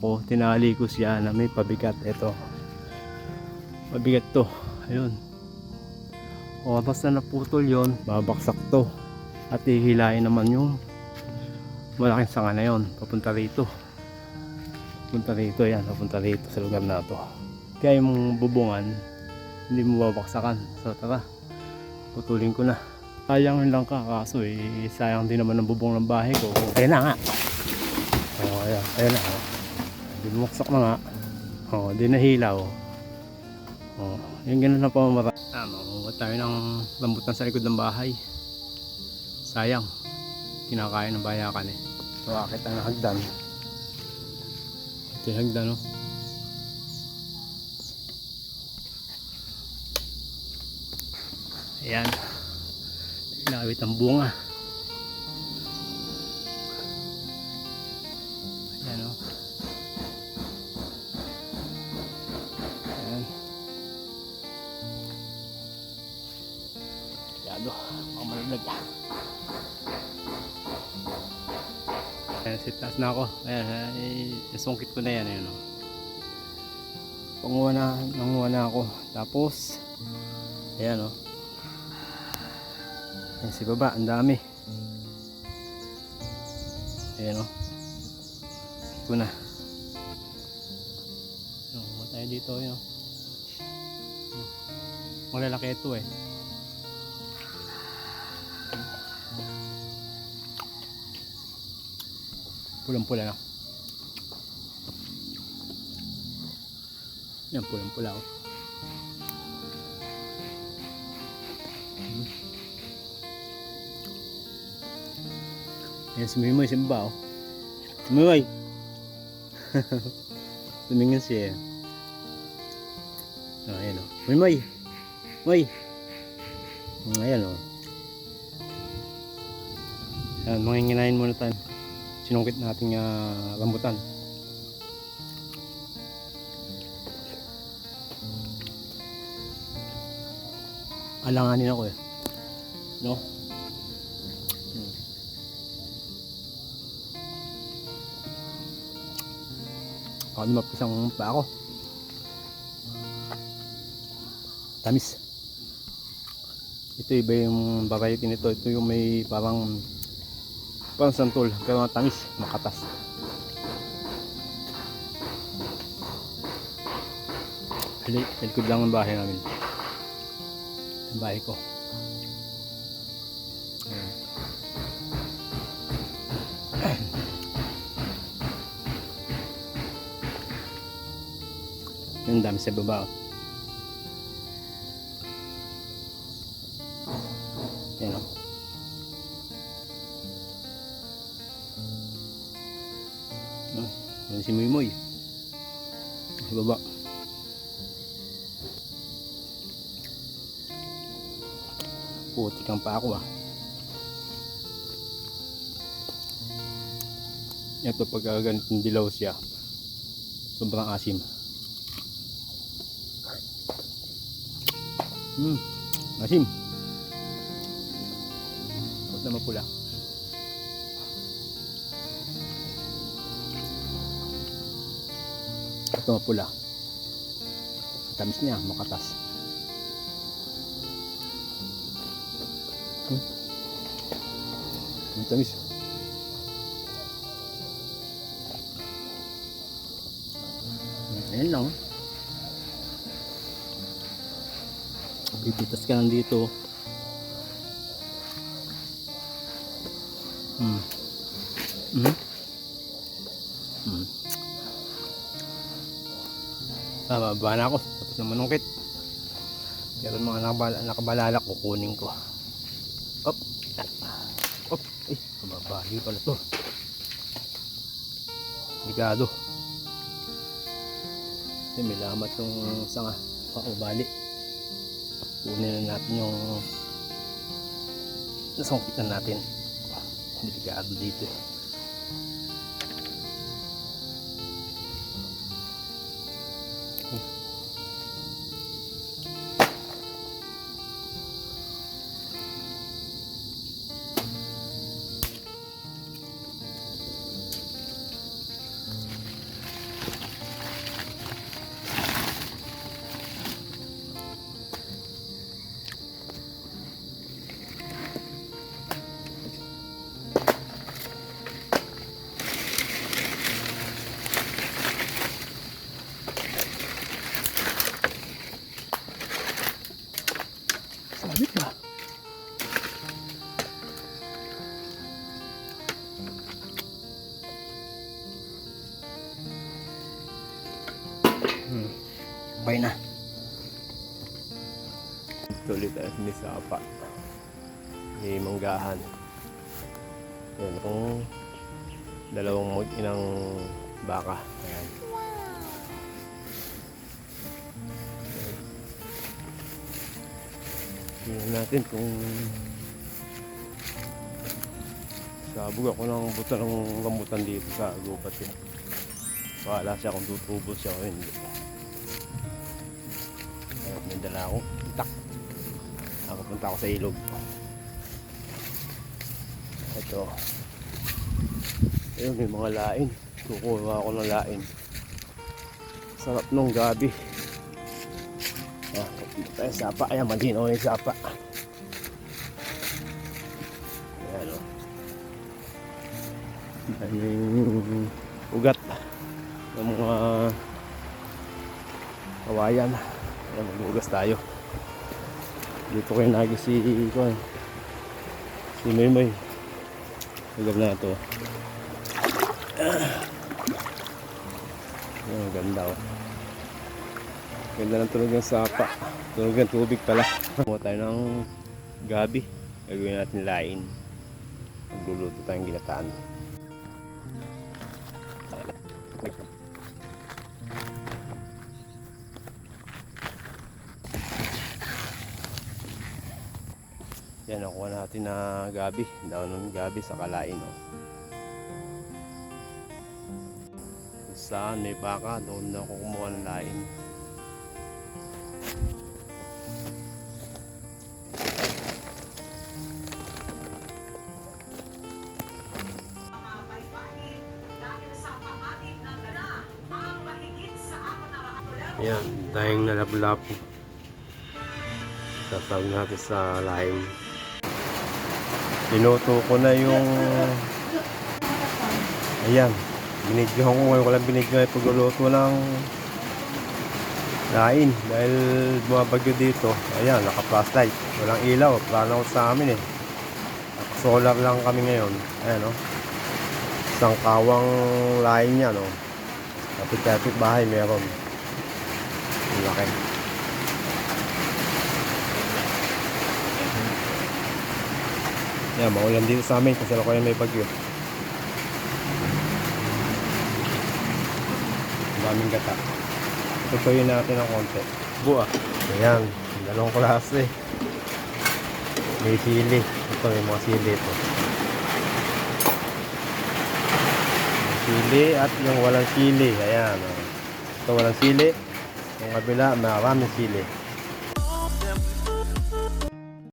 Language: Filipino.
ko, tinali ko siya na may pabigat. Ito, pabigat to, ayun. Oras na naputol yon, babaksak to at hihilain naman yung malaking sanga na yon papunta rito. Yan, papunta rito sa lugar na to. Kaya yung bubungan hindi mo babaksakan. So tara, putulin ko na. Sayang lang ka, kaso sayang din naman ang bubong ng bahay ko. Ayan na nga. Ayan na. Bumuksak na nga. Di nahilaw. Yung ganun na pamamara. Mamunga tayo ng rambutan sa likod ng bahay. Sayang, kinakain ng bayakan eh. So akit ang hagdan. Ito yung hagdan, no? Ayan, nakawit ang bunga. Ayan, no? Ayan. Yado, mga malalag. Ayan, sitas na ako. Ayan, isungkit ko na yan. Ayan, no? Nanguha na ako. Tapos, ayan, no? Ayan, si baba, ang dami. Ayan, no? Ito na. Nanguha tayo dito, yun, no? Malalaki ito eh. Pulang-pula na. Yan, pulang-pula oh. Yan si Mimoy, simba oh. Mimoy! Tumingin siya. Ayan oh. Mimoy! Mimoy! Ayan oh. Ayan, manginginahin muna tayo. Sinungkit natin rambutan. Alanganin ako eh. No? Ako mapisang pa ako. Tamis. Ito iba yung variety nito. Ito yung may parang santol, pero matamis, makatas. Likod lang ang bahay namin. Ang bahay ko. Yung dami sa baba. Yan o. Yan si Muymoy sa baba. Putik ang pa ako ah. Ito pagka ganitong dilaw siya, sobrang asim. Asim. Huwag na mapula. Ito mapula. Tamis niya, makatas. Ang tamis. Ayan lang. Pipitas ka lang dito. Mababa na ako tapos na manungkit, pero mga nakabalala kukunin ko. Op, ay kababali pala to, ligado. May lamat yung sanga, paubali. Kunin na natin yung nasungkitan natin. Delikado dito. Bye na. Tuloy tayo sa Sapa. May manggahan. Yan, kung dalawang mag-inang baka. Ayan. Tingnan natin kung sabog ako ng buta ng rambutan dito sa gupat eh. Bahala siya kung tutubos siya o hindi. Ayan, may dala akong itak. Nakapunta ako sa ilog. Ito. Ayun, may mga lain. Kukuha ako ng lain. Sarap nung gabi. Tayo sapa. Ayan, malinaw yung sapa. Ayan o. Yung ugat ng mga kawayan. Ayan, mag-ugas tayo. Dito kayo nagis si Maymoy. Agad na ito. Ayan, ganda o. Ganda ng tunog ng sapa. Tunog ng tubig pala. Kumuha tayo ng gabi. Gagawin natin lain. Magluluto tayong ginataan. Yan, nakuha natin na gabi. Daon ng gabi sa kalain. Oh. Saan may baka, doon na ako kumuha ng lain. Yan, tayong nalablapo. Sasawag natin sa laing. Pinuto ko na yung... Ayan, binidyohan ko ngayon. Walang binidyohan yung pagluluto ng lain. Dahil bumabagyo dito. Ayan, naka-flashlight. Walang ilaw. Plano ko sa amin eh. Solar lang kami ngayon. Ayan o. Isang kawang lain niya no. Kapit-kapit bahay meron. Laki. Yan, maulan dito sa amin kasi ako yung may bagyo. Daming gata. Tutuyin natin ng konti. Buwa. Ayan, dalawang klase. May sili. Ito, may mga sili ito. May sili at yung walang sili. Ayan. Ito walang sili. Yung kabila, maraming sili.